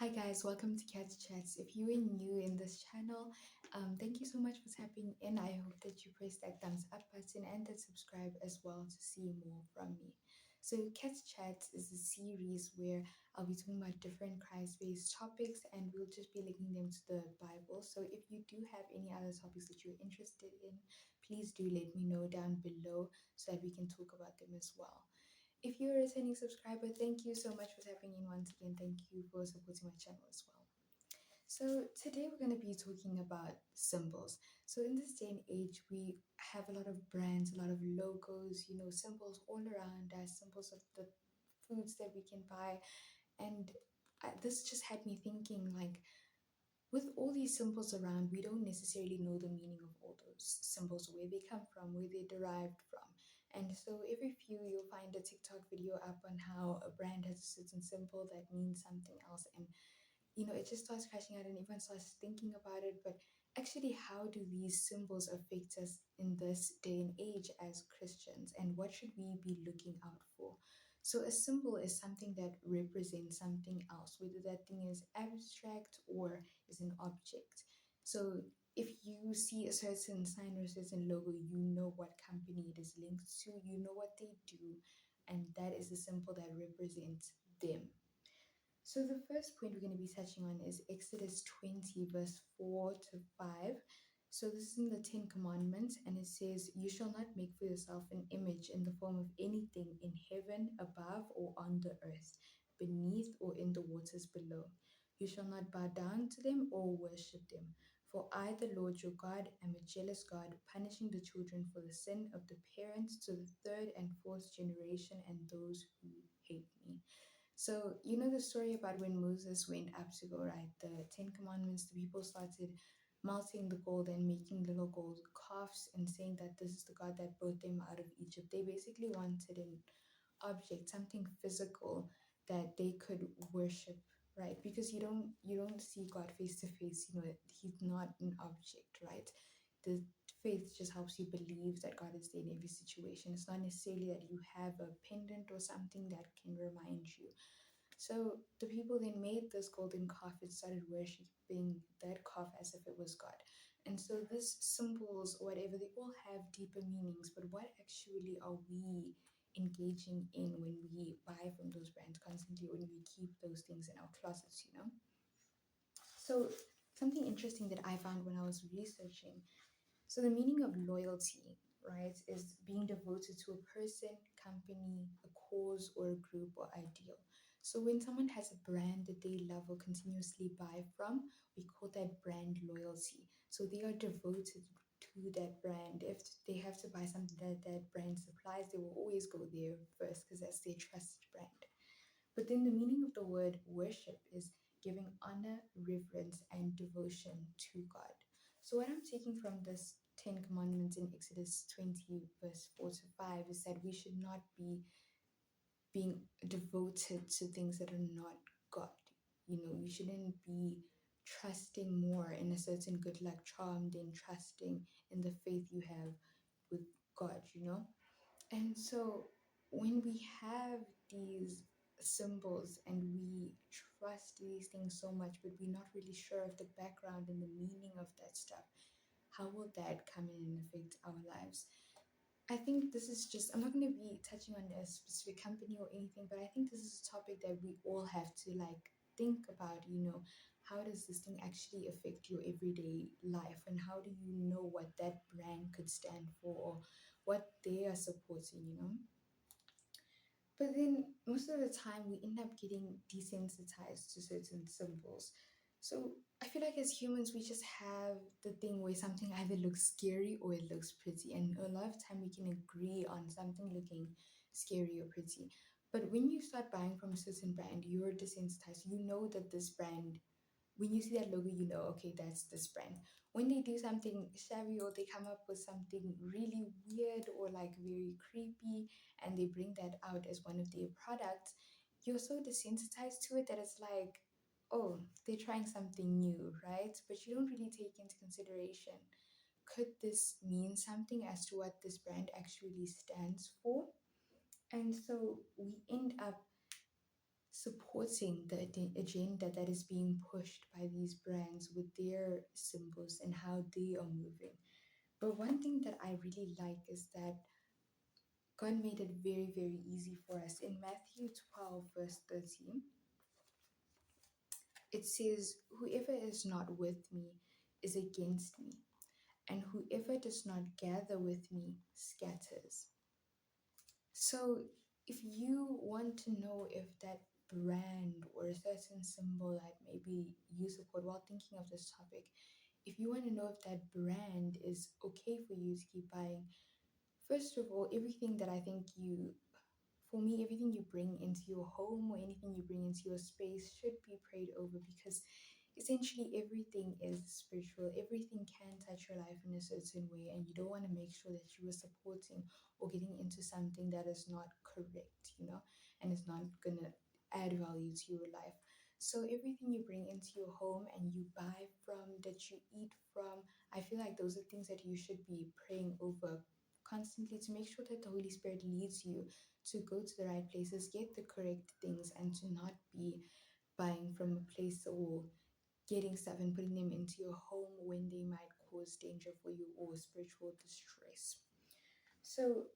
Hi guys, welcome to Cat Chats. If you are new in this channel, thank you so much for tapping in. I hope that you press that thumbs up button and that subscribe as well to see more from me. So Cat Chats is a series where I'll be talking about different Christ-based topics and we'll just be linking them to the Bible. So if you do have any other topics that you're interested in, please do let me know down below so that we can talk about them as well. If you're a returning subscriber, thank you so much for tapping in once again. Thank you for supporting my channel as well. So today we're going to be talking about symbols. So in this day and age, we have a lot of brands, a lot of logos, symbols all around us, symbols of the foods that we can buy. And this just had me thinking, like, with all these symbols around, we don't necessarily know the meaning of all those symbols, where they come from, where they derived from. And so every few you'll find a TikTok video up on how a brand has a certain symbol that means something else. And it just starts crashing out and everyone starts thinking about it. But actually, how do these symbols affect us in this day and age as Christians? And what should we be looking out for? So, a symbol is something that represents something else, whether that thing is abstract or is an object. So, if you see a certain sign or a certain logo, you know what company it is linked to, you know what they do, and that is a symbol that represents them. So the first point we're going to be touching on is Exodus 20, verse 4 to 5. So this is in the Ten Commandments, and it says, "You shall not make for yourself an image in the form of anything in heaven above or on the earth, beneath or in the waters below. You shall not bow down to them or worship them. For I, the Lord your God, am a jealous God, punishing the children for the sin of the parents to the third and fourth generation and those who hate me." So, you know the story about when Moses went up to go write the Ten Commandments, the people started melting the gold and making little gold calves and saying that this is the God that brought them out of Egypt. They basically wanted an object, something physical that they could worship, right? Because you don't see God face to face, he's not an object, right? The faith just helps you believe that God is there in every situation. It's not necessarily that you have a pendant or something that can remind you. So the people then made this golden calf and started worshipping that calf as if it was God. And so these symbols, whatever, they all have deeper meanings. But what actually are we engaging in when we buy from those brands constantly, when we keep those things in our closets? So something interesting that I found when I was researching, so the meaning of loyalty, right, is being devoted to a person, company, a cause, or a group or ideal. So when someone has a brand that they love or continuously buy from, we call that brand loyalty. So they are devoted to that brand. If they have to buy something that that brand supplies, they will always go there first because that's their trusted brand. But then the meaning of the word worship is giving honor, reverence, and devotion to God. So, what I'm taking from this Ten Commandments in Exodus 20, verse 4 to 5, is that we should not be being devoted to things that are not God. We shouldn't be trusting more in a certain good luck charm than trusting in the faith you have with God. And so when we have these symbols and we trust these things so much, but we're not really sure of the background and the meaning of that stuff, how will that come in and affect our lives? I think this is just, I'm not going to be touching on a specific company or anything, but I think this is a topic that we all have to like think about. How does this thing actually affect your everyday life, and how do you know what that brand could stand for or what they are supporting? But then most of the time we end up getting desensitized to certain symbols. So I feel like as humans we just have the thing where something either looks scary or it looks pretty. And a lot of time we can agree on something looking scary or pretty. But when you start buying from a certain brand, you're desensitized. You know that this brand, when you see that logo, you know, okay, that's this brand. When they do something shabby or they come up with something really weird or like very creepy and they bring that out as one of their products, you're so desensitized to it that it's like, oh, they're trying something new, right? But you don't really take into consideration, could this mean something as to what this brand actually stands for? And so we end up supporting the agenda that is being pushed by these brands with their symbols and how they are moving. But one thing that I really like is that God made it very, very easy for us. In Matthew 12, verse 13, it says, "Whoever is not with me is against me, and whoever does not gather with me scatters." So, if you want to know if that brand or a certain symbol that maybe you support while thinking of this topic, if you want to know if that brand is okay for you to keep buying, first of all, everything that I think you for me, everything you bring into your home or anything you bring into your space should be prayed over, because essentially everything is spiritual. Everything can touch your life in a certain way, and you don't want to make sure that you are supporting or getting into something that is not correct, and is not going to add value to your life. So everything you bring into your home and you buy from, that you eat from, I feel like those are things that you should be praying over constantly to make sure that the Holy Spirit leads you to go to the right places, get the correct things, and to not be buying from a place or getting stuff and putting them into your home when they might cause danger for you or spiritual distress. So,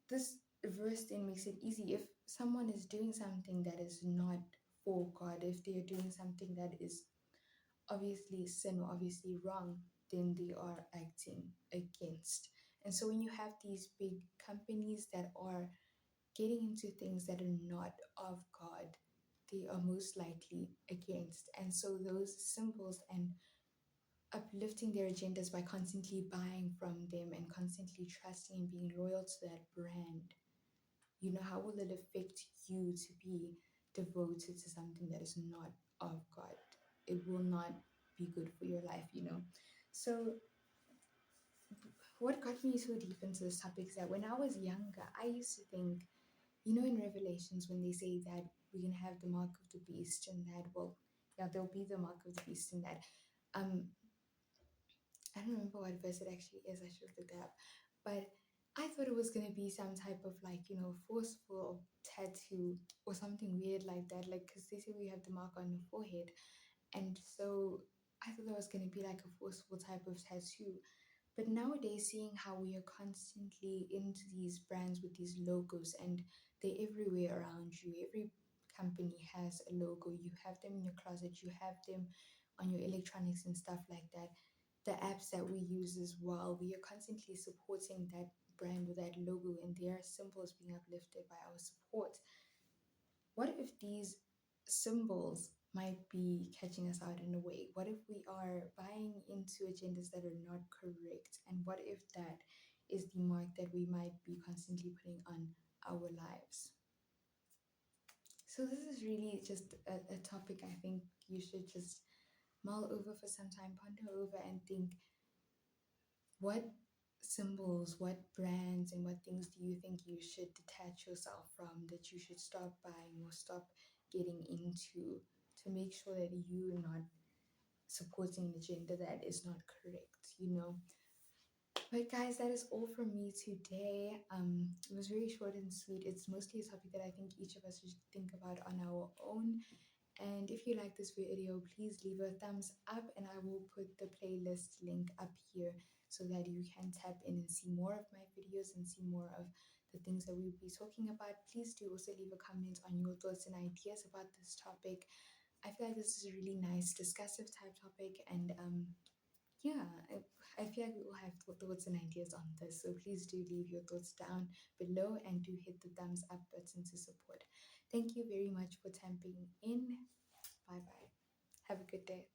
this verse then makes it easy. If someone is doing something that is not for God, if they are doing something that is obviously sin or obviously wrong, then they are acting against. And so, when you have these big companies that are getting into things that are not of God, they are most likely against. And so those symbols and uplifting their agendas by constantly buying from them and constantly trusting and being loyal to that brand, how will it affect you to be devoted to something that is not of God? It will not be good for your life. So what got me so deep into this topic is that when I was younger, I used to think, in Revelations, when they say that we're going to have the mark of the beast, and that, well, yeah, there'll be the mark of the beast, and that, I don't remember what verse it actually is. I should look it up. But I thought it was going to be some type of like, forceful tattoo or something weird like that. Like, because they say we have the mark on the forehead. And so I thought that was going to be like a forceful type of tattoo. But nowadays, seeing how we are constantly into these brands with these logos, and they're everywhere around you. Every company has a logo. You have them in your closet, you have them on your electronics and stuff like that. The apps that we use as well, we are constantly supporting that brand with that logo, and their symbols being uplifted by our support. What if these symbols might be catching us out in a way? What if we are buying into agendas that are not correct? And what if that is the mark that we might be constantly putting on our lives? So, this is really just a topic I think you should just mull over for some time, ponder over, and think, what symbols, what brands, and what things do you think you should detach yourself from, that you should stop buying or stop getting into, to make sure that you're not supporting an agenda that is not correct? But guys, that is all from me today. It was very short and sweet. It's mostly a topic that I think each of us should think about on our own. And if you like this video, please leave a thumbs up, and I will put the playlist link up here so that you can tap in and see more of my videos and see more of the things that we will be talking about. Please do also leave a comment on your thoughts and ideas about this topic. I feel like this is a really nice discussive type topic, and yeah, I feel like we all have thoughts and ideas on this. So please do leave your thoughts down below, and do hit the thumbs up button to support. Thank you very much for tapping in. Bye bye. Have a good day.